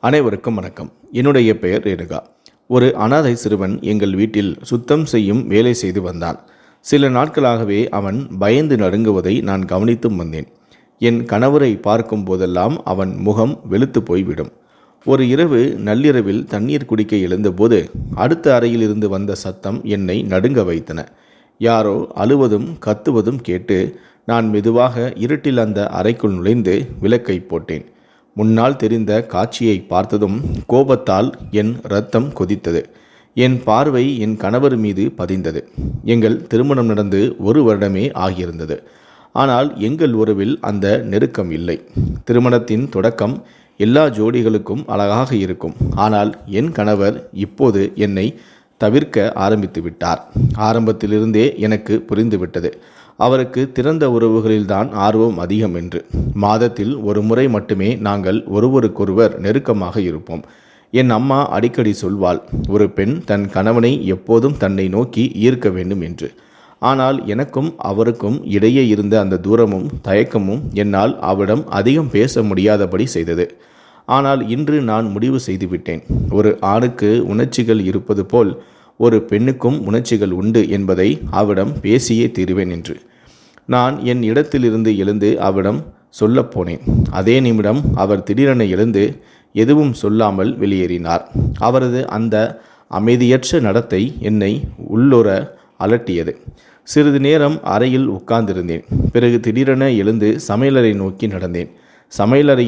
அனைவருக்கும் வணக்கம். என்னுடைய பெயர் ரேணுகா. ஒரு அனாதை சிறுவன் எங்கள் வீட்டில் சுத்தம் செய்யும் வேலை செய்து வந்தான். சில நாட்களாகவே அவன் பயந்து நடுங்குவதை நான் கவனித்தும் வந்தேன். என் கணவரை பார்க்கும் போதெல்லாம் அவன் முகம் வெளுத்து போய்விடும். ஒரு இரவு நள்ளிரவில் தண்ணீர் குடிக்க எழுந்தபோது அடுத்த அறையில் இருந்து வந்த சத்தம் என்னை நடுங்க வைத்தன. யாரோ அழுவதும் கத்துவதும் கேட்டு நான் மெதுவாக இருட்டில் அந்த அறைக்குள் நுழைந்து விளக்கை போட்டேன். முன்னால் தெரிந்த காட்சியை பார்த்ததும் கோபத்தால் என் இரத்தம் கொதித்தது. என் பார்வை என் கணவர் மீது பதிந்தது. எங்கள் திருமணம் நடந்து 1 வருடமே ஆகியிருந்தது. ஆனால் எங்கள் உறவில் அந்த நெருக்கம் இல்லை. திருமணத்தின் தொடக்கம் எல்லா ஜோடிகளுக்கும் அழகாக இருக்கும். ஆனால் என் கணவர் இப்போது என்னை தவிர்க்க ஆரம்பித்து விட்டார். ஆரம்பத்திலிருந்தே எனக்கு புரிந்துவிட்டது, அவருக்கு திறந்த உறவுகளில்தான் ஆர்வம் அதிகம் என்று. மாதத்தில் 1 முறை மட்டுமே நாங்கள் ஒருவருக்கொருவர் நெருக்கமாக இருப்போம். என் அம்மா அடிக்கடி சொல்வாள், ஒரு பெண் தன் கணவனை எப்போதும் தன்னை நோக்கி ஈர்க்க வேண்டும் என்று. ஆனால் எனக்கும் அவருக்கும் இடையே இருந்த அந்த தூரமும் தயக்கமும் என்னால் அவரிடம் அதிகம் பேச முடியாதபடி செய்தது. ஆனால் இன்று நான் முடிவு செய்துவிட்டேன். ஒரு ஆணுக்கு உணர்ச்சிகள் இருப்பது போல் ஒரு பெண்ணுக்கும் உணர்ச்சிகள் உண்டு என்பதை அவரிடம் பேசியே தீருவேன் என்று. நான் என் இடத்திலிருந்து எழுந்து அவரிடம் சொல்லப்போனேன். அதே நிமிடம் அவர் திடீரென எழுந்து எதுவும் சொல்லாமல் வெளியேறினார். அவரது அந்த அமைதியற்ற நடத்தை என்னை உள்ளுர அலட்டியது. சிறிது நேரம் அறையில் உட்கார்ந்திருந்தேன். பிறகு திடீரென எழுந்து சமையலறை நோக்கி நடந்தேன். சமையலறை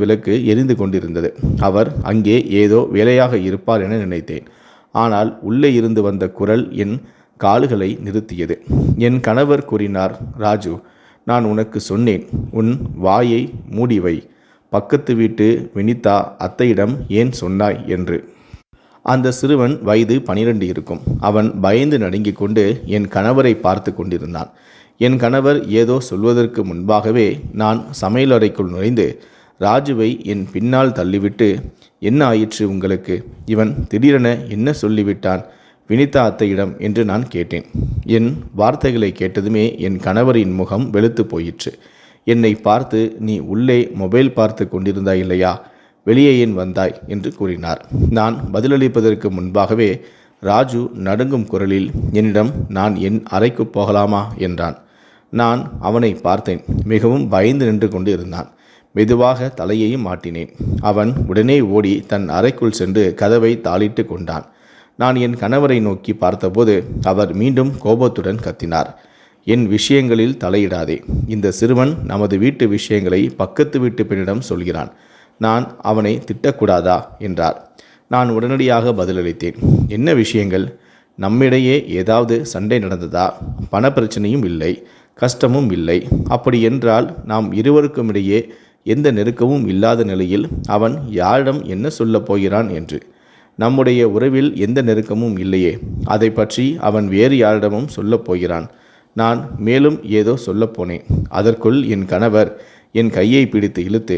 விளக்கு எரிந்து கொண்டிருந்தது. அவர் அங்கே ஏதோ வேலையாக இருப்பார் என நினைத்தேன். ஆனால் உள்ளே இருந்து வந்த குரல் என் கால்களை நிறுத்தியது. என் கணவர் கூறினார், ராஜு, நான் உனக்கு சொன்னேன், உன் வாயை மூடிவை. பக்கத்து வீட்டு வினிதா அத்தையிடம் ஏன் சொன்னாய் என்று. அந்த சிறுவன் வயது 12 இருக்கும். அவன் பயந்து நடுங்கிக் கொண்டு என் கணவரை பார்த்து கொண்டிருந்தான். என் கணவர் ஏதோ சொல்வதற்கு முன்பாகவே நான் சமையலறைக்குள் நுழைந்து ராஜுவை என் பின்னால் தள்ளிவிட்டு, என்ன ஆயிற்று உங்களுக்கு? இவன் திடீரென என்ன சொல்லிவிட்டான் வினிதா அத்தையிடம் என்று நான் கேட்டேன். என் வார்த்தைகளை கேட்டதுமே என் கணவரின் முகம் வெளுத்து போயிற்று. என்னை பார்த்து, நீ உள்ளே மொபைல் பார்த்து கொண்டிருந்தாய் இல்லையா, வெளியே ஏன் வந்தாய் என்று கூறினார். நான் பதிலளிப்பதற்கு முன்பாகவே ராஜு நடுங்கும் குரலில் என்னிடம், நான் என் அறைக்கு போகலாமா என்றான். நான் அவனை பார்த்தேன். மிகவும் பயந்து நின்று கொண்டு இருந்தான். மெதுவாக தலையையும் மாட்டினேன். அவன் உடனே ஓடி தன் அறைக்குள் சென்று கதவை தாளிட்டு கொண்டான். நான் என் கணவரை நோக்கி பார்த்தபோது அவர் மீண்டும் கோபத்துடன் கத்தினார், என் விஷயங்களில் தலையிடாதே. இந்த சிறுவன் நமது வீட்டு விஷயங்களை பக்கத்து வீட்டு பெண்ணிடம் சொல்கிறான். நான் அவனை திட்டக்கூடாதா என்றார். நான் உடனடியாக பதிலளித்தேன், என்ன விஷயங்கள்? நம்மிடையே ஏதாவது சண்டை நடந்ததா? பண பிரச்சனையும் இல்லை, கஷ்டமும் இல்லை. அப்படி என்றால் நாம் இருவருக்கும் இடையே எந்த நெருக்கமும் இல்லாத நிலையில் அவன் யாரிடம் என்ன சொல்லப் போகிறான் என்று. நம்முடைய உறவில் எந்த நெருக்கமும் இல்லையே, அதை பற்றி அவன் வேறு யாரிடமும் சொல்லப் போகிறான். நான் மேலும் ஏதோ சொல்லப்போனேன். அதற்குள் என் கணவர் என் கையை பிடித்து இழுத்து,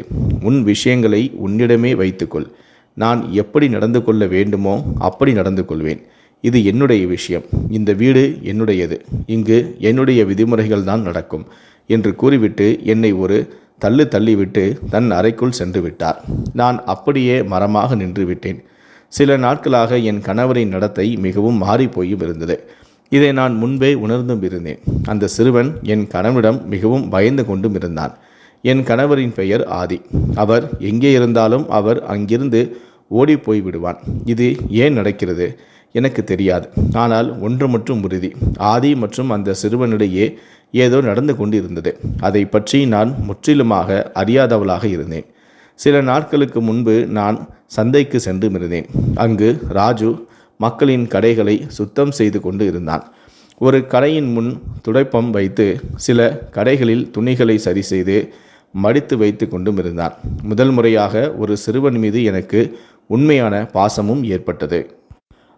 உன் விஷயங்களை உன்னிடமே வைத்துக்கொள். நான் எப்படி நடந்து கொள்ள வேண்டுமோ அப்படி நடந்து கொள்வேன். இது என்னுடைய விஷயம். இந்த வீடு என்னுடையது. இங்கு என்னுடைய விதிமுறைகள் தான் நடக்கும் என்று கூறிவிட்டு என்னை ஒரு தள்ளிவிட்டு தன் அறைக்குள் சென்று விட்டார். நான் அப்படியே மரமாக நின்று விட்டேன். சில நாட்களாக என் கணவரின் நடத்தை மிகவும் மாறிப்போயும் இருந்தது. இதை நான் முன்பே உணர்ந்தும் இருந்தேன். அந்த சிறுவன் என் கணவரிடம் மிகவும் பயந்து கொண்டும் இருந்தான். என் கணவரின் பெயர் ஆதி. அவர் எங்கே இருந்தாலும் அவர் அங்கிருந்து ஓடி போய் விடுவான். இது ஏன் நடக்கிறது எனக்கு தெரியாது. ஆனால் ஒன்று மட்டும் உறுதி, ஆதி மற்றும் அந்த சிறுவனிடையே ஏதோ நடந்து கொண்டு இருந்தது. அதை பற்றி நான் முற்றிலுமாக அறியாதவளாக இருந்தேன். சில நாட்களுக்கு முன்பு நான் சந்தைக்கு சென்று இருந்தேன். அங்கு ராஜு மக்களின் கடைகளை சுத்தம் செய்து கொண்டு இருந்தான். ஒரு கடையின் முன் துடைப்பம் வைத்து சில கடைகளில் துணிகளை சரி செய்து மடித்து வைத்து கொண்டும் இருந்தான். முதல் முறையாக ஒரு சிறுவன் மீது எனக்கு உண்மையான பாசமும் ஏற்பட்டது.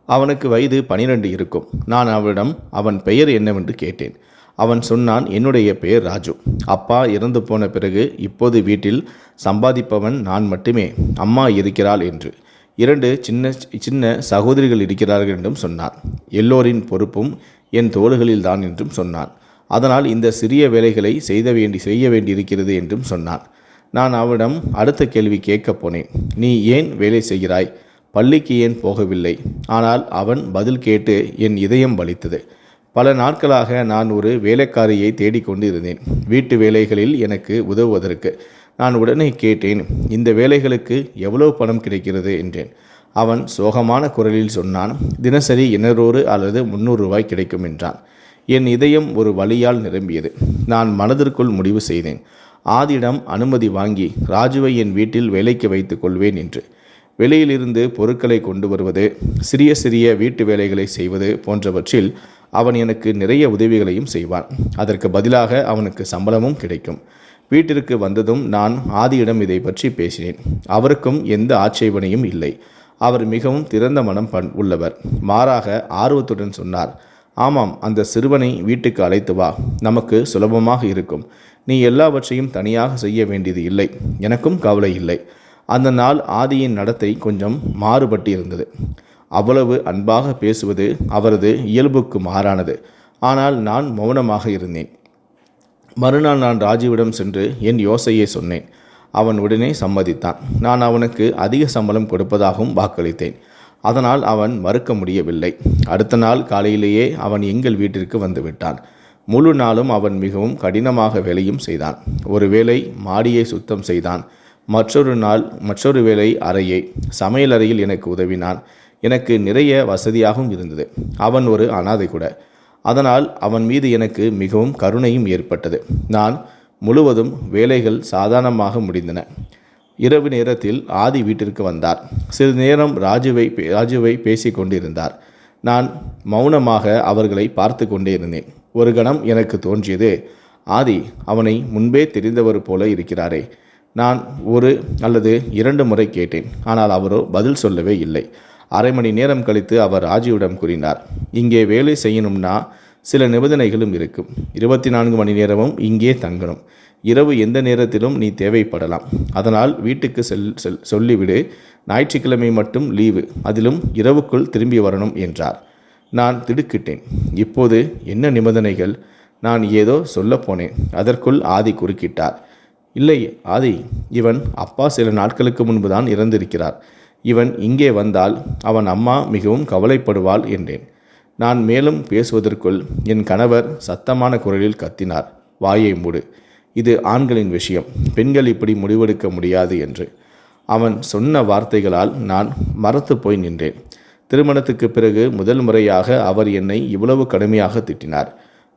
அவனுக்கு வயது 12 இருக்கும். நான் அவனிடம் அவன் பெயர் என்னவென்று கேட்டேன். அவன் சொன்னான், என்னுடைய பெயர் ராஜு. அப்பா இறந்து போன பிறகு இப்போது வீட்டில் சம்பாதிப்பவன் நான் மட்டுமே. அம்மா இருக்கிறாள் என்று. 2 சின்ன சகோதரிகள் இருக்கிறார்கள் என்றும் சொன்னான். எல்லோரின் பொறுப்பும் என் தோள்களில் தான் என்றும் சொன்னான். அதனால் இந்த சிறிய வேலைகளை செய்ய வேண்டியிருக்கிறது என்றும் சொன்னான். நான் அவனிடம் அடுத்த கேள்வி கேட்கப் போனேன். நீ ஏன் வேலை செய்கிறாய்? பள்ளிக்கு ஏன் போகவில்லை? ஆனால் அவன் பதில் கேட்டு என் இதயம் வலித்தது. பல நாட்களாக நான் ஒரு வேலைக்காரியை தேடிக்கொண்டு இருந்தேன், வீட்டு வேலைகளில் எனக்கு உதவுவதற்கு. நான் உடனே கேட்டேன், இந்த வேலைகளுக்கு எவ்வளவு பணம் கிடைக்கிறது என்றேன். அவன் சோகமான குரலில் சொன்னான், தினசரி 200 அல்லது 300 ரூபாய் கிடைக்கும் என்றான். என் இதயம் ஒரு வலியால் நிரம்பியது. நான் மனதிற்குள் முடிவு செய்தேன், ஆதியிடம் அனுமதி வாங்கி ராஜுவை என் வீட்டில் வேலைக்கு வைத்துக் கொள்வேன் என்று. வெளியிலிருந்து பொருட்களை கொண்டு வருவது, சிறிய சிறிய வீட்டு வேலைகளை செய்வது போன்றவற்றில் அவன் எனக்கு நிறைய உதவிகளையும் செய்வான். அதற்கு பதிலாக அவனுக்கு சம்பளமும் கிடைக்கும். வீட்டிற்கு வந்ததும் நான் ஆதியிடம் இதை பற்றி பேசினேன். அவருக்கும் எந்த ஆட்சேபனையும் இல்லை. அவர் மிகவும் திறந்த மனம் உள்ளவர். மாறாக ஆர்வத்துடன் சொன்னார், ஆமாம், அந்த சிறுவனை வீட்டுக்கு அழைத்து வா, நமக்கு சுலபமாக இருக்கும். நீ எல்லாவற்றையும் தனியாக செய்ய வேண்டியது இல்லை. எனக்கும் கவலை இல்லை. அந்த நாள் ஆதியின் நடத்தை கொஞ்சம் மாறுபட்டு இருந்தது. அவ்வளவு அன்பாக பேசுவது அவரது இயல்புக்கு மாறானது. ஆனால் நான் மௌனமாக இருந்தேன். மறுநாள் நான் ராஜுவிடம் சென்று என் யோசையை சொன்னேன். அவன் உடனே சம்மதித்தான். நான் அவனுக்கு அதிக சம்பளம் கொடுப்பதாகவும் வாக்களித்தேன். அதனால் அவன் மறுக்க முடியவில்லை. அடுத்த நாள் காலையிலேயே அவன் எங்கள் வீட்டிற்கு வந்துவிட்டான். முழு நாளும் அவன் மிகவும் கடினமாக வேலையும் செய்தான். ஒரு வேளை மாடியை சுத்தம் செய்தான். மற்றொரு வேளை அறையை, சமையலறையில் எனக்கு உதவினான். எனக்கு நிறைய வசதியாகவும் இருந்தது. அவன் ஒரு அனாதை கூட. அதனால் அவன் மீது எனக்கு மிகவும் கருணையும் ஏற்பட்டது. நான் முழுவதும் வேலைகள் சாதாரணமாக முடிந்தன. இரவு நேரத்தில் ஆதி வீட்டிற்கு வந்தார். சிறிது நேரம் ராஜுவை பேசி கொண்டிருந்தார். நான் மௌனமாக அவர்களை பார்த்து கொண்டே இருந்தேன். ஒரு கணம் எனக்கு தோன்றியது, ஆதி அவனை முன்பே தெரிந்தவர் போல இருக்கிறாரே. நான் 1 அல்லது 2 முறை கேட்டேன். ஆனால் அவரோ பதில் சொல்லவே இல்லை. அரை மணி நேரம் கழித்து அவர் ராஜுவிடம் கூறினார், இங்கே வேலை செய்யணும்னா சில நிபந்தனைகளும் இருக்கும். 24 மணி நேரமும் இங்கே தங்கணும். இரவு எந்த நேரத்திலும் நீ தேவைப்படலாம். அதனால் வீட்டுக்கு சொல்லிவிடு. ஞாயிற்றுக்கிழமை மட்டும் லீவு, அதிலும் இரவுக்குள் திரும்பி வரணும் என்றார். நான் திடுக்கிட்டேன். இப்போது என்ன நிபந்தனைகள்? நான் ஏதோ சொல்லப்போனேன். அதற்குள் ஆதி குறுக்கிட்டார். இல்லை ஆதி, இவன் அப்பா சில நாட்களுக்கு முன்புதான் இறந்திருக்கிறார். இவன் இங்கே வந்தால் அவன் அம்மா மிகவும் கவலைப்படுவாள் என்றேன். நான் மேலும் பேசுவதற்குள் என் கணவர் சத்தமான குரலில் கத்தினார், வாயை மூடு, இது ஆண்களின் விஷயம், பெண்கள் இப்படி முடிவெடுக்க முடியாது என்று. அவன் சொன்ன வார்த்தைகளால் நான் மரத்து போய் நின்றேன். திருமணத்துக்கு பிறகு முதல் முறையாக அவர் என்னை இவ்வளவு கடுமையாக திட்டினார்.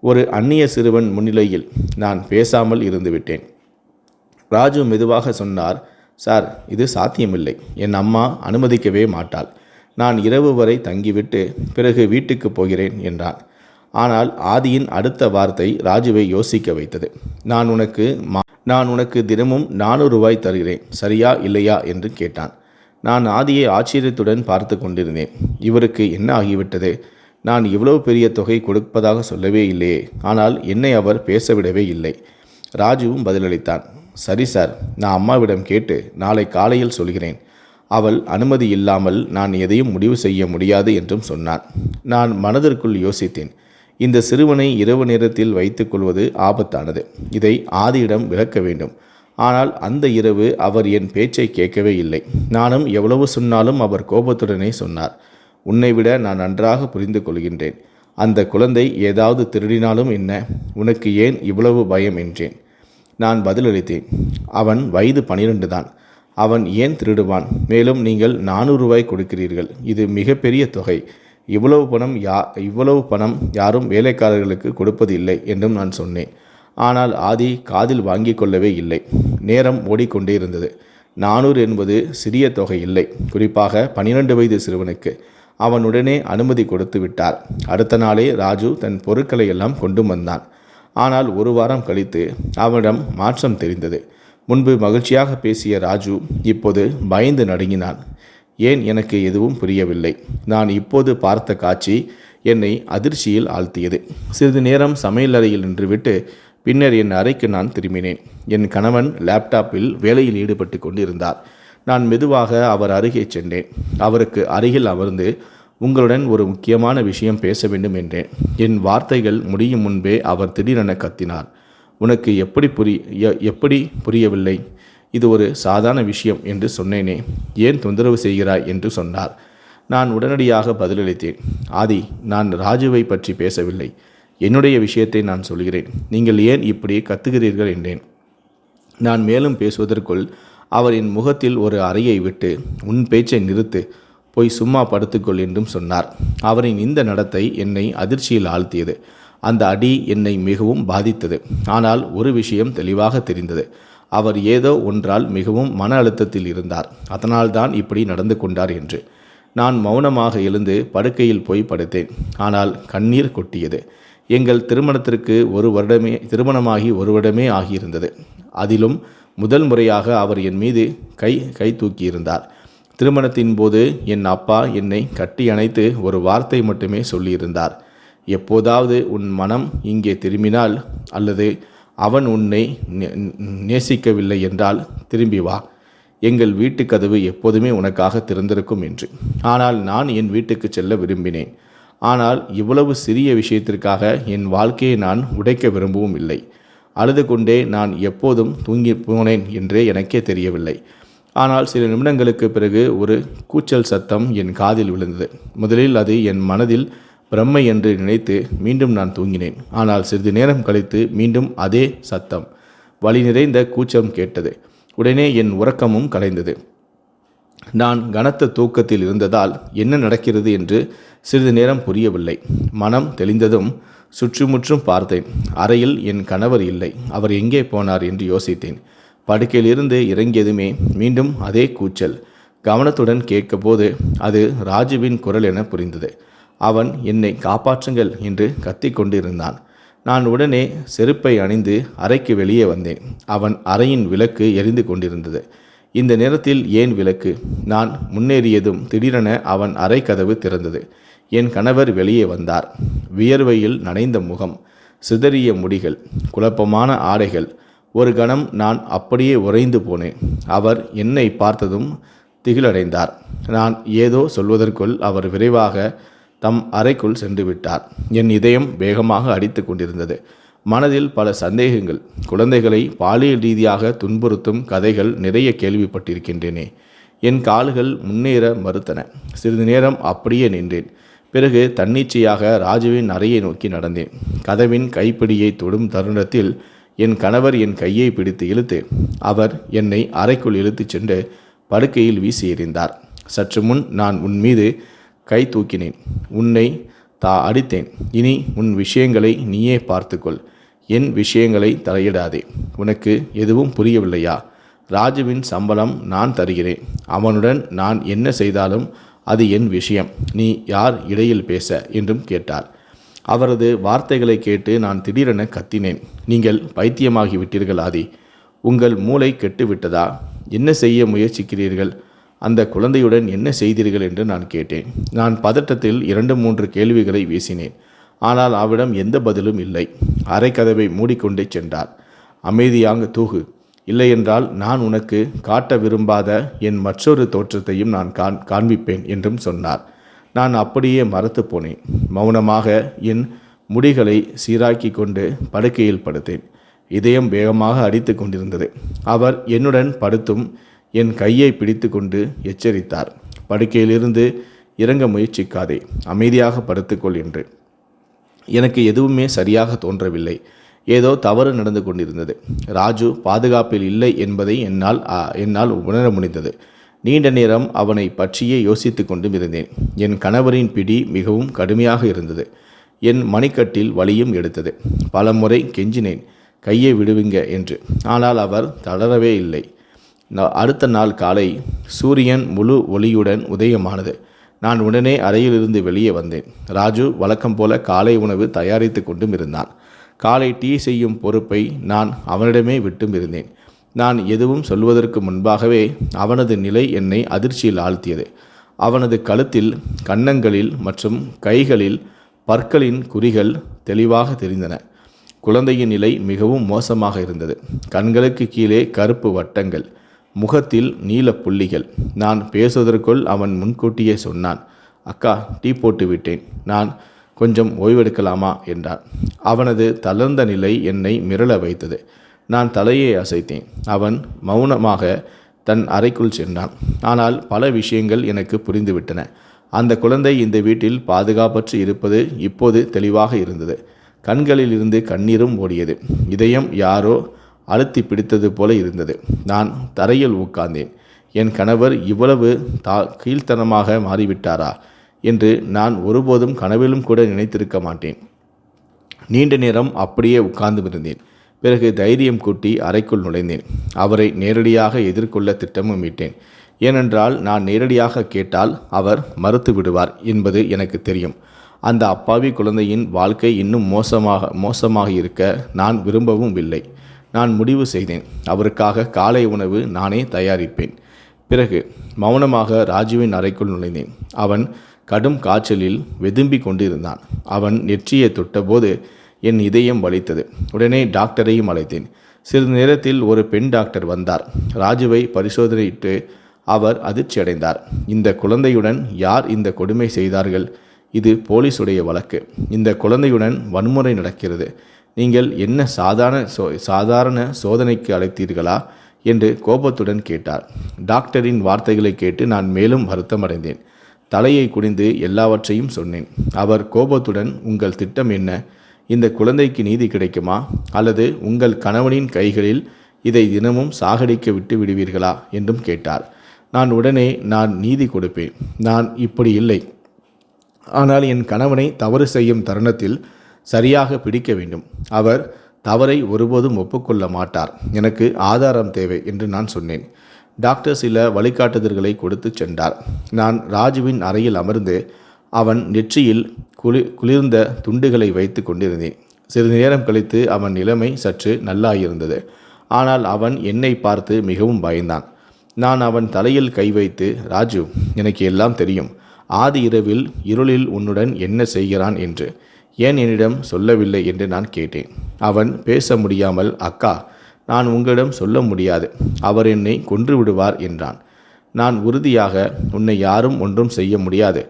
ஒரு அந்நிய சிறுவன் முன்னிலையில் நான் பேசாமல் இருந்துவிட்டேன். ராஜு மெதுவாக சொன்னார், சார், இது சாத்தியமில்லை. என் அம்மா அனுமதிக்கவே மாட்டாள். நான் இரவு வரை தங்கிவிட்டு பிறகு வீட்டுக்கு போகிறேன் என்றான். ஆனால் ஆதியின் அடுத்த வார்த்தை ராஜுவை யோசிக்க வைத்தது. நான் உனக்கு தினமும் 400 ரூபாய் தருகிறேன், சரியா இல்லையா என்று கேட்டான். நான் ஆதியை ஆச்சரியத்துடன் பார்த்து கொண்டிருந்தேன். இவருக்கு என்ன ஆகிவிட்டது? நான் இவ்வளவு பெரிய தொகை கொடுப்பதாக சொல்லவே இல்லையே. ஆனால் என்னை அவர் பேசவிடவே இல்லை. ராஜுவும் பதிலளித்தான், சரி சார், நான் அம்மாவிடம் கேட்டு நாளை காலையில் சொல்கிறேன். அவள் அனுமதி இல்லாமல் நான் எதையும் முடிவு செய்ய முடியாது என்றும் சொன்னான். நான் மனதிற்குள் யோசித்தேன், இந்த சிறுவனை இரவு நேரத்தில் வைத்துக் கொள்வது ஆபத்தானது. இதை ஆதியிடம் விளக்க வேண்டும். ஆனால் அந்த இரவு அவர் என் பேச்சை கேட்கவே இல்லை. நானும் எவ்வளவு சொன்னாலும் அவர் கோபத்துடனே சொன்னார், உன்னை விட நான் நன்றாக புரிந்து கொள்கின்றேன். அந்த குழந்தை ஏதாவது திருடினாலும் என்ன, உனக்கு ஏன் இவ்வளவு பயம் என்றேன். நான் பதிலளித்தேன், அவன் வயது 12 தான். அவன் ஏன் திருடுவான்? மேலும் நீங்கள் 400 ரூபாய் கொடுக்கிறீர்கள், இது மிகப்பெரிய தொகை. இவ்வளவு பணம் யாரும் வேலைக்காரர்களுக்கு கொடுப்பது இல்லை என்றும் நான் சொன்னேன். ஆனால் ஆதி காதில் வாங்கி கொள்ளவே இல்லை. நேரம் ஓடிக்கொண்டே இருந்தது. 400 என்பது சிறிய தொகை இல்லை, குறிப்பாக 12 வயது சிறுவனுக்கு. அவன் உடனே அனுமதி கொடுத்து விட்டார். அடுத்த நாளே ராஜு தன் பொருட்களை எல்லாம் கொண்டு வந்தான். ஆனால் 1 வாரம் கழித்து அவனிடம் மாற்றம் தெரிந்தது. முன்பு மகிழ்ச்சியாக பேசிய ராஜு இப்போது பயந்து நடுங்கினான். ஏன் எனக்கு எதுவும் புரியவில்லை. நான் இப்போது பார்த்த காட்சி என்னை அதிர்ச்சியில் ஆழ்த்தியது. சிறிது நேரம் சமையலறையில் நின்றுவிட்டு பின்னர் என் அறைக்கு நான் திரும்பினேன். என் கணவன் லேப்டாப்பில் வேலையில் ஈடுபட்டு கொண்டிருந்தார். நான் மெதுவாக அவர் அருகே சென்றேன். அவருக்கு அருகில் அமர்ந்து, உங்களுடன் ஒரு முக்கியமான விஷயம் பேச வேண்டும் என்றேன். என் வார்த்தைகள் முடியும் முன்பே அவர் திடீரென கத்தினார், உனக்கு எப்படி புரியவில்லை? இது ஒரு சாதாரண விஷயம் என்று சொன்னேனே, ஏன் தொந்தரவு செய்கிறாய் என்று சொன்னார். நான் உடனடியாக பதிலளித்தேன். ஆதி, நான் ராஜுவை பற்றி பேசவில்லை. என்னுடைய விஷயத்தை நான் சொல்கிறேன். நீங்கள் ஏன் இப்படி கத்துகிறீர்கள் என்றேன். நான் மேலும் பேசுவதற்குள் அவர் என் முகத்தில் ஒரு அறையை விட்டு, உன் பேச்சை நிறுத்து, போய் சும்மா படுத்துக்கொள் என்றும் சொன்னார். அவரின் இந்த நடத்தை என்னை அதிர்ச்சியில் ஆழ்த்தியது. அந்த அடி என்னை மிகவும் பாதித்தது. ஆனால் ஒரு விஷயம் தெளிவாக தெரிந்தது. அவர் ஏதோ ஒன்றால் மிகவும் மன அழுத்தத்தில் இருந்தார். அதனால்தான் இப்படி நடந்து கொண்டார் என்று. நான் மௌனமாக எழுந்து படுக்கையில் போய் படுத்தேன். ஆனால் கண்ணீர் கொட்டியது. எங்கள் திருமணமாகி ஒரு வருடமே ஆகியிருந்தது. அதிலும் முதல் முறையாக அவர் என் மீது கை தூக்கியிருந்தார். திருமணத்தின் போது என் அப்பா என்னை கட்டி அணைத்து ஒரு வார்த்தை மட்டுமே சொல்லியிருந்தார். எப்போதாவது உன் மனம் இங்கே திரும்பினால் அல்லது அவன் உன்னை நேசிக்கவில்லை என்றால் திரும்பி வா. எங்கள் வீட்டு கதவு எப்போதுமே உனக்காக திறந்திருக்கும் என்று. ஆனால் நான் என் வீட்டுக்கு செல்ல விரும்பினேன். ஆனால் இவ்வளவு சிறிய விஷயத்திற்காக என் வாழ்க்கையை நான் உடைக்க விரும்பவும் இல்லை. அழுது கொண்டே நான் எப்போதும் தூங்கி போனேன் என்றே எனக்கே தெரியவில்லை. ஆனால் சில நிமிடங்களுக்கு பிறகு ஒரு கூச்சல் சத்தம் என் காதில் விழுந்தது. முதலில் அது என் மனதில் பிரம்மை என்று நினைத்து மீண்டும் நான் தூங்கினேன். ஆனால் சிறிது நேரம் கழித்து மீண்டும் அதே சத்தம், வலி நிறைந்த கூச்சம் கேட்டது. உடனே என் உறக்கமும் கலைந்தது. நான் கனத்த தூக்கத்தில் இருந்ததால் என்ன நடக்கிறது என்று சிறிது நேரம் புரியவில்லை. மனம் தெளிந்ததும் சுற்றுமுற்றும் பார்த்தேன். அறையில் என் கணவர் இல்லை. அவர் எங்கே போனார் என்று யோசித்தேன். படுக்கையிலிருந்து இறங்கியதுமே மீண்டும் அதே கூச்சல். கவனத்துடன் கேட்கபோது அது ராஜுவின் குரல் என புரிந்தது. அவன் என்னை காப்பாற்றுங்கள் என்று கத்திக்கொண்டிருந்தான். நான் உடனே செருப்பை அணிந்து அறைக்கு வெளியே வந்தேன். அவன் அறையின் விளக்கு எரிந்து கொண்டிருந்தது. இந்த நேரத்தில் ஏன் விளக்கு? நான் முன்னேறியதும் திடீரென அவன் அறை கதவு திறந்தது. என் கணவர் வெளியே வந்தார். வியர்வையில் நனைந்த முகம், சிதறிய முடிகள், குழப்பமான ஆடைகள். ஒரு கணம் நான் அப்படியே உறைந்து போனேன். அவர் என்னை பார்த்ததும் திகிலடைந்தார். நான் ஏதோ சொல்வதற்குள் அவர் விரைவாக தம் அறைக்குள் சென்று விட்டார். என் இதயம் வேகமாக அடித்து கொண்டிருந்தது. மனதில் பல சந்தேகங்கள். குழந்தைகளை பாலியல் ரீதியாக துன்புறுத்தும் கதைகள் நிறைய கேள்விப்பட்டிருக்கின்றேனே. என் கால்கள் முன்னேற மறுத்தன. சிறிது நேரம் அப்படியே நின்றேன். பிறகு தன்னிச்சையாக ராஜுவின் அறையை நோக்கி நடந்தேன். கதவின் கைப்பிடியை தொடும் தருணத்தில் என் கணவர் என் கையை பிடித்து இழுத்து அவர் என்னை அறைக்குள் இழுத்துச் சென்று படுக்கையில் வீசி எறிந்தார். சற்று முன் நான் உன் மீது கை தூக்கினேன், உன்னை அடித்தேன். இனி உன் விஷயங்களை நீயே பார்த்துக்கொள். என் விஷயங்களை தலையிடாதே. உனக்கு எதுவும் புரியவில்லையா? ராஜுவின் சம்பளம் நான் தருகிறேன். அவனுடன் நான் என்ன செய்தாலும் அது என் விஷயம். நீ யார் இடையில் பேச என்றும் கேட்டார். அவரது வார்த்தைகளை கேட்டு நான் திடீரென கத்தினேன். நீங்கள் பைத்தியமாகி விட்டீர்கள் ஆதி. உங்கள் மூளை கெட்டுவிட்டதா? என்ன செய்ய முயற்சிக்கிறீர்கள்? அந்த குழந்தையுடன் என்ன செய்தீர்கள் என்று நான் கேட்டேன். நான் பதட்டத்தில் 2-3 கேள்விகளை வீசினேன். ஆனால் அவரிடம் எந்த பதிலும் இல்லை. அறை கதவை மூடிக்கொண்டே சென்றார். அமைதியாக தூகு, இல்லையென்றால் நான் உனக்கு காட்ட விரும்பாத என் மற்றொரு தோற்றத்தையும் நான் காண்பிப்பேன் என்றும் சொன்னார். நான் அப்படியே மரத்து போனேன். மௌனமாக என் முடிகளை சீராக்கி கொண்டு படுக்கையில் படுத்தேன். இதயம் வேகமாக அடித்து கொண்டிருந்தது. அவர் என்னுடன் படுத்தும் என் கையை பிடித்து கொண்டு எச்சரித்தார். படுக்கையிலிருந்து இறங்க முயற்சிக்காதே, அமைதியாக படுத்துக்கொள் என்று. எனக்கு எதுவுமே சரியாக தோன்றவில்லை. ஏதோ தவறு நடந்து கொண்டிருந்தது. ராஜு பாதுகாப்பில் இல்லை என்பதை என்னால் உணர முடிந்தது. நீண்ட நேரம் அவனை பற்றியே யோசித்து கொண்டும் இருந்தேன். என் கணவரின் பிடி மிகவும் கடுமையாக இருந்தது. என் மணிக்கட்டில் வலியும் எடுத்தது. பல முறை கெஞ்சினேன், கையை விடுவிங்க என்று. ஆனால் அவர் தளரவே இல்லை. அடுத்த நாள் காலை சூரியன் முழு ஒளியுடன் உதயமானது. நான் உடனே அறையிலிருந்து வெளியே வந்தேன். ராஜு வழக்கம் போல காலை உணவு தயாரித்து கொண்டும் இருந்தான். காலை டீ செய்யும் பொறுப்பை நான் அவனிடமே விட்டும் இருந்தேன். நான் எதுவும் சொல்வதற்கு முன்பாகவே அவனது நிலை என்னை அதிர்ச்சியில் ஆழ்த்தியது. அவனது கழுத்தில், கன்னங்களில் மற்றும் கைகளில் பற்களின் குறிகள் தெளிவாக தெரிந்தன. குழந்தையின் நிலை மிகவும் மோசமாக இருந்தது. கண்களுக்கு கீழே கருப்பு வட்டங்கள், முகத்தில் நீல புள்ளிகள். நான் பேசுவதற்குள் அவன் முன்கூட்டியே சொன்னான், அக்கா, டீ போட்டு விட்டேன், நான் கொஞ்சம் ஓய்வெடுக்கலாமா என்றான். அவனது தளர்ந்த நிலை என்னை மிரள வைத்தது. நான் தலையை அசைத்தேன். அவன் மௌனமாக தன் அறைக்குள் சென்றான். ஆனால் பல விஷயங்கள் எனக்கு புரிந்துவிட்டன. அந்த குழந்தை இந்த வீட்டில் பாதுகாப்பற்று இருப்பது இப்போது தெளிவாக இருந்தது. கண்களில் இருந்து கண்ணீரும் ஓடியது. இதயம் யாரோ அழுத்தி பிடித்தது போல இருந்தது. நான் தரையில் உட்கார்ந்தேன். என் கணவர் இவ்வளவு கீழ்த்தனமாக மாறிவிட்டாரா என்று நான் ஒருபோதும் கனவிலும் கூட நினைத்திருக்க மாட்டேன். நீண்ட நேரம் அப்படியே உட்கார்ந்து. பிறகு தைரியம் கூட்டி அறைக்குள் நுழைந்தேன். அவரை நேரடியாக எதிர்கொள்ள திட்டமிட்டேன். ஏனென்றால் நான் நேரடியாக கேட்டால் அவர் மறுத்து விடுவார் என்பது எனக்கு தெரியும். அந்த அப்பாவி குழந்தையின் வாழ்க்கை இன்னும் மோசமாக இருக்க நான் விரும்பவும் இல்லை. நான் முடிவு செய்தேன், அவருக்காக காலை உணவு நானே தயாரிப்பேன். பிறகு மௌனமாக ராஜுவின் அறைக்குள் நுழைந்தேன். அவன் கடும் காய்ச்சலில் வெதும்பி கொண்டிருந்தான். அவன் நெற்றியை தொட்டபோது என் இதயம் வலித்தது. உடனே டாக்டரையும் அழைத்தேன். சிறிது நேரத்தில் ஒரு பெண் டாக்டர் வந்தார். ராஜுவை பரிசோதனையிட்டு அவர் அதிர்ச்சியடைந்தார். இந்த குழந்தையுடன் யார் இந்த கொடுமை செய்தார்கள்? இது போலீசுடைய வழக்கு. இந்த குழந்தையுடன் வன்முறை நடக்கிறது. நீங்கள் என்ன சாதாரண சோதனைக்கு அழைத்தீர்களா என்று கோபத்துடன் கேட்டார். டாக்டரின் வார்த்தைகளை கேட்டு நான் மேலும் வருத்தமடைந்தேன். தலையை குனிந்து எல்லாவற்றையும் சொன்னேன். அவர் கோபத்துடன், உங்கள் திட்டம் என்ன? இந்த குழந்தைக்கு நீதி கிடைக்குமா, அல்லது உங்கள் கணவனின் கைகளில் இதை தினமும் சாகடிக்க விட்டு விடுவீர்களா என்றும் கேட்டார். நான் உடனே, நான் நீதி கொடுப்பேன், நான் இப்படி இல்லை. ஆனால் என் கணவனை தவறு செய்யும் தருணத்தில் சரியாக பிடிக்க வேண்டும். அவர் தவறை ஒருபோதும் ஒப்புக்கொள்ள மாட்டார். எனக்கு ஆதாரம் தேவை என்று நான் சொன்னேன். டாக்டர் சில வழிகாட்டுதல்களை கொடுத்து சென்றார். நான் ராஜுவின் அறையில் அமர்ந்து அவன் நெற்றியில் குளிர்ந்த துண்டுகளை வைத்து கொண்டிருந்தேன். சிறிது நேரம் கழித்து அவன் நிலைமை சற்று நல்லாயிருந்தது. ஆனால் அவன் என்னை பார்த்து மிகவும் பயந்தான். நான் அவன் தலையில் கை வைத்து, ராஜு, எனக்கு எல்லாம் தெரியும். ஆதி இரவில் இருளில் உன்னுடன் என்ன செய்கிறான் என்று ஏன் என்னிடம் சொல்லவில்லை என்று நான் கேட்டேன். அவன் பேச முடியாமல், அக்கா, நான் உங்களிடம் சொல்ல முடியாது, அவர் என்னை கொன்று விடுவார் என்றான். நான் உறுதியாக, உன்னை யாரும் ஒன்றும் செய்ய முடியாது,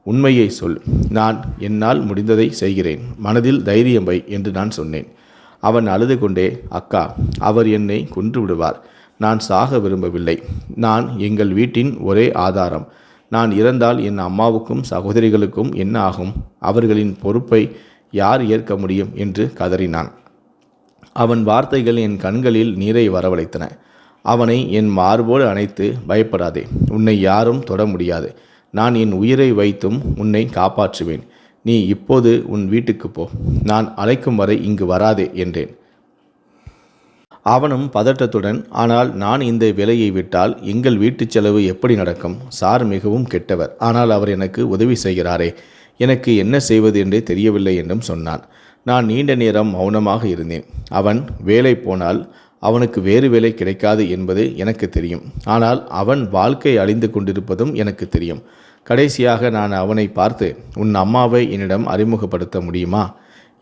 உண்மையை சொல், நான் என்னால் முடிந்ததை செய்கிறேன், மனதில் தைரியம் வை என்று நான் சொன்னேன். அவன் அழுது கொண்டே, அக்கா, அவர் என்னை கொன்று விடுவார், நான் சாக விரும்பவில்லை, நான் எங்கள் வீட்டின் ஒரே ஆதாரம், நான் இறந்தால் என் அம்மாவுக்கும் சகோதரிகளுக்கும் என்ன ஆகும், அவர்களின் பொறுப்பை யார் ஏற்க முடியும் என்று கதறினான். அவன் வார்த்தைகள் என் கண்களில் நீரை வரவழைத்தன. அவனை என் மார்போடு அணைத்து, பயப்படாதே, உன்னை யாரும் தொட முடியாது, நான் என் உயிரை வைத்தும் உன்னை காப்பாற்றுவேன், நீ இப்போது உன் வீட்டுக்கு போ, நான் அழைக்கும் வரை இங்கு வராதே என்றேன். அவனும் பதட்டத்துடன், ஆனால் நான் இந்த வேலையை விட்டால் எங்கள் வீட்டு செலவு எப்படி நடக்கும்? சார் மிகவும் கெட்டவர், ஆனால் அவர் எனக்கு உதவி செய்கிறாரே, எனக்கு என்ன செய்வது என்றே தெரியவில்லை என்றும் சொன்னான். நான் நீண்ட நேரம் மௌனமாக இருந்தேன். அவன் வேலை போனால் அவனுக்கு வேறு வேலை கிடைக்காது என்பது எனக்கு தெரியும். ஆனால் அவன் வாழ்க்கை அழிந்து கொண்டிருப்பதும் எனக்கு தெரியும். கடைசியாக நான் அவனை பார்த்து, உன் அம்மாவை என்னிடம் அறிமுகப்படுத்த முடியுமா?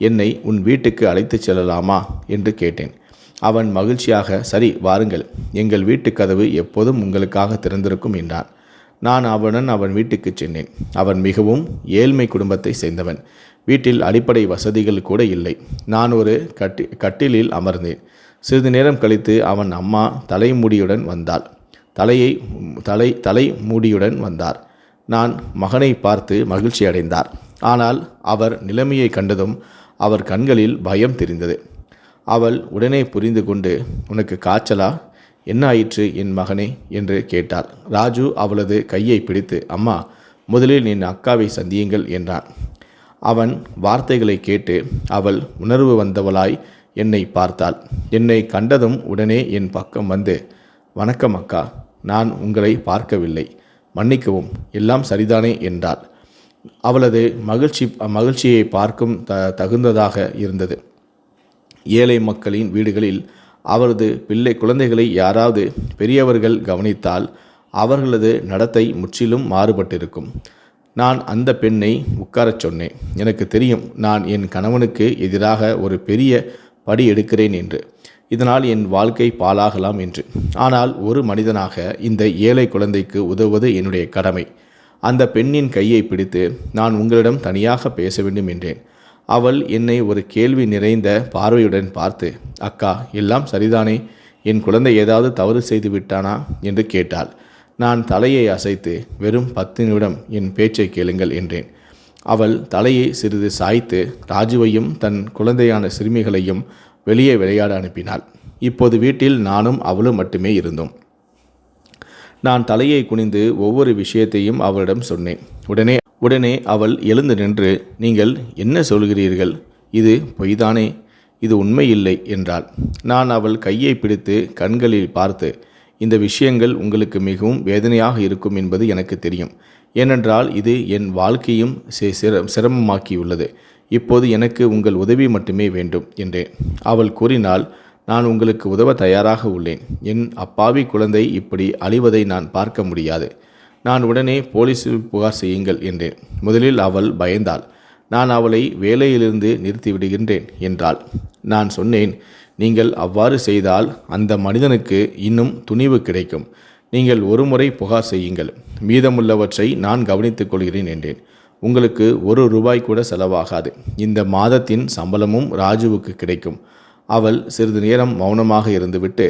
என்னை உன் வீட்டுக்கு அழைத்துச் செல்லலாமா என்று கேட்டேன். அவன் மகிழ்ச்சியாக, சரி வாருங்கள், எங்கள் வீட்டு கதவு எப்போதும் உங்களுக்காக திறந்திருக்கும் என்றான். நான் அவன் வீட்டுக்கு சென்றேன். அவன் மிகவும் ஏழ்மை குடும்பத்தை சேர்ந்தவன். வீட்டில் அடிப்படை வசதிகள் கூட இல்லை. நான் ஒரு கட்டிலில் அமர்ந்தேன். சிறிது நேரம் கழித்து அவன் அம்மா தலைமுடியுடன் வந்தாள். தலை மூடியுடன் வந்தார். நான் மகனை பார்த்து மகிழ்ச்சி அடைந்தார். ஆனால் அவர் நிலைமையை கண்டதும் அவர் கண்களில் பயம் தெரிந்தது. அவள் உடனே புரிந்து கொண்டு, உனக்கு காய்ச்சலா? என்ன ஆயிற்று என் மகனே என்று கேட்டாள். ராஜு அவளது கையை பிடித்து, அம்மா, முதலில் என் அக்காவை சந்தியுங்கள் என்றான். அவன் வார்த்தைகளை கேட்டு அவள் உணர்வு வந்தவளாய் என்னை பார்த்தாள். என்னை கண்டதும் உடனே என் பக்கம் வந்து, வணக்கம் அக்கா, நான் உங்களை பார்க்கவில்லை, மன்னிக்கவும், எல்லாம் சரிதானே என்றாள். அவளது மகிழ்ச்சியை பார்க்கும் தகுந்ததாக இருந்தது. ஏழை மக்களின் வீடுகளில் அவரது குழந்தைகளை யாராவது பெரியவர்கள் கவனித்தால் அவர்களது நடத்தை முற்றிலும் மாறுபட்டிருக்கும். நான் அந்த பெண்ணை உட்காரச் சொன்னேன். எனக்கு தெரியும், நான் என் கணவனுக்கு எதிராக ஒரு பெரிய படி எடுக்கிறேன் என்று, இதனால் என் வாழ்க்கை பாழாகலாம் என்று. ஆனால் ஒரு மனிதனாக இந்த ஏழை குழந்தைக்கு உதவுவது என்னுடைய கடமை. அந்த பெண்ணின் கையை பிடித்து, நான் உங்களிடம் தனியாக பேச வேண்டும் என்றேன். அவள் என்னை ஒரு கேள்வி நிறைந்த பார்வையுடன் பார்த்து, அக்கா, எல்லாம் சரிதானே? என் குழந்தை ஏதாவது தவறு செய்து விட்டானா என்று கேட்டாள். நான் தலையை அசைத்து, வெறும் 10 நிமிடம் என் பேச்சை கேளுங்கள் என்றேன். அவள் தலையை சிறிது சாய்த்து ராஜுவையும் தன் குழந்தையான சிறுமிகளையும் வெளியே விளையாட அனுப்பினாள். இப்போது வீட்டில் நானும் அவளும் மட்டுமே இருந்தோம். நான் தலையை குனிந்து ஒவ்வொரு விஷயத்தையும் அவளிடம் சொன்னேன். உடனே அவள் எழுந்து நின்று, நீங்கள் என்ன சொல்கிறீர்கள்? இது பொய்தானே? இது உண்மையில்லை என்றாள். நான் அவள் கையை பிடித்து கண்களில் பார்த்து, இந்த விஷயங்கள் உங்களுக்கு மிகவும் வேதனையாக இருக்கும் என்பது எனக்கு தெரியும். ஏனென்றால் இது என் வாழ்க்கையும் சிரமமாக்கியுள்ளது. இப்போது எனக்கு உங்கள் உதவி மட்டுமே வேண்டும் என்றேன். அவள் கூறினாள், நான் உங்களுக்கு உதவ தயாராக உள்ளேன். என் அப்பாவி குழந்தை இப்படி அழிவதை நான் பார்க்க முடியாது. நான் உடனே போலீஸில் புகார் செய்யுங்கள் என்றேன். முதலில் அவள் பயந்தாள். நான் அவளை வேலையிலிருந்து நிறுத்திவிடுகின்றேன் என்றாள். நான் சொன்னேன், நீங்கள் அவ்வாறு செய்தால் அந்த மனிதனுக்கு இன்னும் துணிவு கிடைக்கும். நீங்கள் ஒரு முறை புகார் செய்யுங்கள், மீதமுள்ளவற்றை நான் கவனித்துக் கொள்கிறேன் என்றேன். உங்களுக்கு ₹1 கூட செலவாகாது. இந்த மாதத்தின் சம்பளமும் ராஜுவுக்கு கிடைக்கும். அவள் சிறிது நேரம் மௌனமாக இருந்துவிட்டு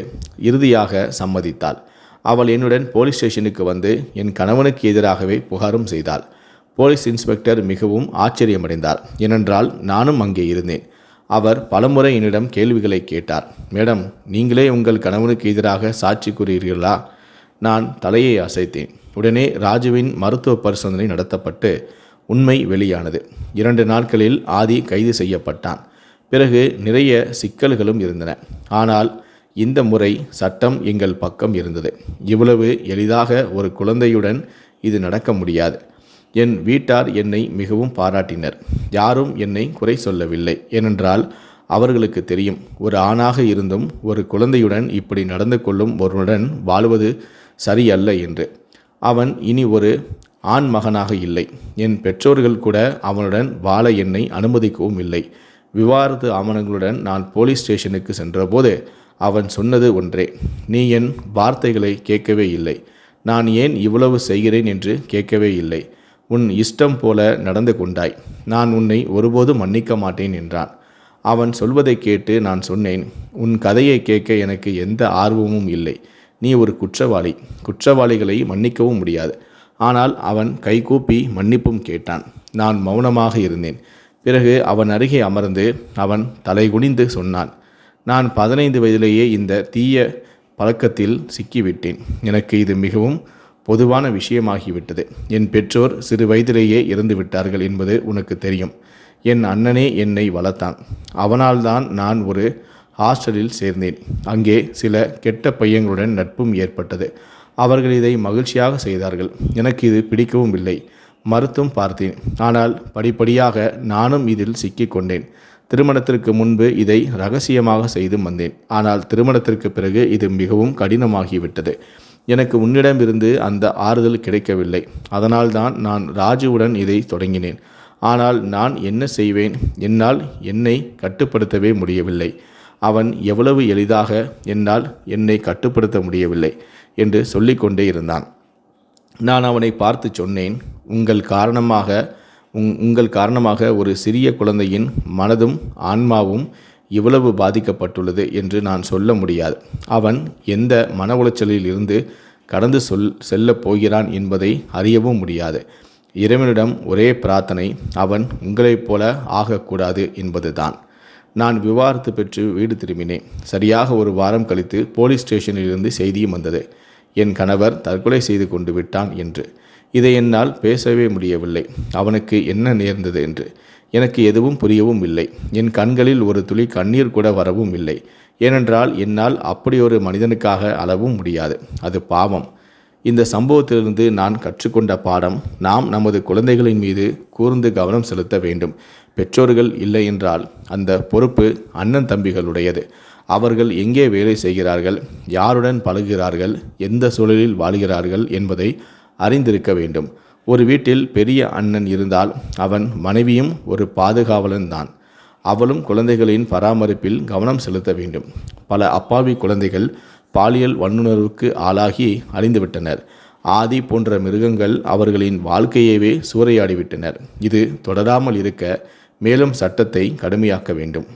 இறுதியாக சம்மதித்தாள். அவள் என்னுடன் போலீஸ் ஸ்டேஷனுக்கு வந்து என் கணவனுக்கு எதிராகவே புகாரும் செய்தாள். போலீஸ் இன்ஸ்பெக்டர் மிகவும் ஆச்சரியமடைந்தார். ஏனென்றால் நானும் அங்கே இருந்தேன். அவர் பலமுறை என்னிடம் கேள்விகளை கேட்டார். மேடம், நீங்களே உங்கள் கணவனுக்கு எதிராக சாட்சி கூறுகிறீர்களா? நான் தலையை அசைத்தேன். உடனே ராஜுவின் மருத்துவ பரிசோதனை நடத்தப்பட்டு உண்மை வெளியானது. 2 நாட்களில் ஆதி கைது செய்யப்பட்டான். பிறகு நிறைய சிக்கல்களும் இருந்தன. ஆனால் இந்த முறை சட்டம் எங்கள் பக்கம் இருந்தது. இவ்வளவு எளிதாக ஒரு குழந்தையுடன் இது நடக்க முடியாது. என் வீட்டார் என்னை மிகவும் பாராட்டினர். யாரும் என்னை குறை சொல்லவில்லை. ஏனென்றால் அவர்களுக்கு தெரியும், ஒரு ஆணாக இருந்தும் ஒரு குழந்தையுடன் இப்படி நடந்து கொள்ளும் ஒருவனுடன் வாழ்வது சரியல்ல என்று. அவன் இனி ஒரு ஆண் மகனாக இல்லை. என் பெற்றோர்கள் கூட அவனுடன் வாழ என்னை அனுமதிக்கவும் இல்லை. விவாகரத்து ஆவணங்களுடன் நான் போலீஸ் ஸ்டேஷனுக்கு சென்றபோது அவன் சொன்னது ஒன்றே, நீ என் வார்த்தைகளை கேட்கவே இல்லை. நான் ஏன் இவ்வளவு செய்கிறேன் என்று கேட்கவே இல்லை. உன் இஷ்டம் போல நடந்து கொண்டாய். நான் உன்னை ஒருபோதும் மன்னிக்க மாட்டேன் என்றான். அவன் சொல்வதை கேட்டு நான் சொன்னேன், உன் கதையை கேட்க எனக்கு எந்த ஆர்வமும் இல்லை. நீ ஒரு குற்றவாளி. குற்றவாளிகளை மன்னிக்கவும் முடியாது. ஆனால் அவன் கைகூப்பி மன்னிப்பும் கேட்டான். நான் மௌனமாக இருந்தேன். பிறகு அவன் அருகே அமர்ந்து அவன் தலைகுனிந்து சொன்னான், நான் 15 வயதிலேயே இந்த தீய பழக்கத்தில் சிக்கிவிட்டேன். எனக்கு இது மிகவும் பொதுவான விஷயமாகிவிட்டது. என் பெற்றோர் சிறு வயதிலேயே இறந்து விட்டார்கள் என்பது உனக்கு தெரியும். என் அண்ணனே என்னை வளர்த்தான். அவனால்தான் நான் ஒரு ஹாஸ்டலில் சேர்ந்தேன். அங்கே சில கெட்ட பையங்களுடன் நட்பும் ஏற்பட்டது. அவர்கள் இதை மகிழ்ச்சியாக செய்தார்கள். எனக்கு இது பிடிக்கவும் இல்லை. மறுத்தும் பார்த்தேன். ஆனால் படிப்படியாக நானும் இதில் சிக்கிக்கொண்டேன். திருமணத்திற்கு முன்பு இதை ரகசியமாக செய்து வந்தேன். ஆனால் திருமணத்திற்கு பிறகு இது மிகவும் கடினமாகிவிட்டது. எனக்கு உன்னிடமிருந்து அந்த ஆறுதல் கிடைக்கவில்லை. அதனால்தான் நான் ராஜுவுடன் இதை தொடங்கினேன். ஆனால் நான் என்ன செய்வேன்? என்னால் என்னை கட்டுப்படுத்தவே முடியவில்லை. அவன் எவ்வளவு எளிதாக என்னால் என்னை கட்டுப்படுத்த முடியவில்லை என்று சொல்லிக்கொண்டே இருந்தான். நான் அவனை பார்த்து சொன்னேன், உங்கள் காரணமாக ஒரு சிறிய குழந்தையின் மனதும் ஆன்மாவும் இவ்வளவு பாதிக்கப்பட்டுள்ளது என்று நான் சொல்ல முடியாது. அவன் எந்த மன உளைச்சலில் இருந்து கடந்து செல்லப் போகிறான் என்பதை அறியவும் முடியாது. இறைவனிடம் ஒரே பிரார்த்தனை, அவன் உங்களைப் போல ஆகக்கூடாது என்பதுதான். நான் விவாகரத்து பெற்று வீடு திரும்பினேன். சரியாக 1 வாரம் கழித்து போலீஸ் ஸ்டேஷனிலிருந்து செய்தியும் வந்தது, என் கணவர் தற்கொலை செய்து கொண்டு விட்டான் என்று. இதை என்னால் பேசவே முடியவில்லை. அவனுக்கு என்ன நேர்ந்தது என்று எனக்கு எதுவும் புரியவும் இல்லை. என் கண்களில் ஒரு துளி கண்ணீர் கூட வரவும் இல்லை. ஏனென்றால் என்னால் அப்படியொரு மனிதனுக்காக அழவும் முடியாது. அது பாவம். இந்த சம்பவத்திலிருந்து நான் கற்றுக்கொண்ட பாடம், நாம் நமது குழந்தைகளின் மீது கூர்ந்து கவனம் செலுத்த வேண்டும். பெற்றோர்கள் இல்லை என்றால் அந்த பொறுப்பு அண்ணன் தம்பிகளுடையது. அவர்கள் எங்கே வேலை செய்கிறார்கள், யாருடன் பழகுகிறார்கள், எந்த சூழலில் வாழ்கிறார்கள் என்பதை அறிந்திருக்க வேண்டும். ஒரு வீட்டில் பெரிய அண்ணன் இருந்தால் அவன் மனைவியும் ஒரு பாதுகாவலன் தான். அவளும் குழந்தைகளின் பராமரிப்பில் கவனம் செலுத்த வேண்டும். பல அப்பாவி குழந்தைகள் பாலியல் வல்லுணர்வுக்கு ஆளாகி அழிந்துவிட்டனர். ஆதி போன்ற மிருகங்கள் அவர்களின் வாழ்க்கையவே சூறையாடிவிட்டனர். இது தொடராமல் இருக்க மேலும் சட்டத்தை கடுமையாக்க வேண்டும்.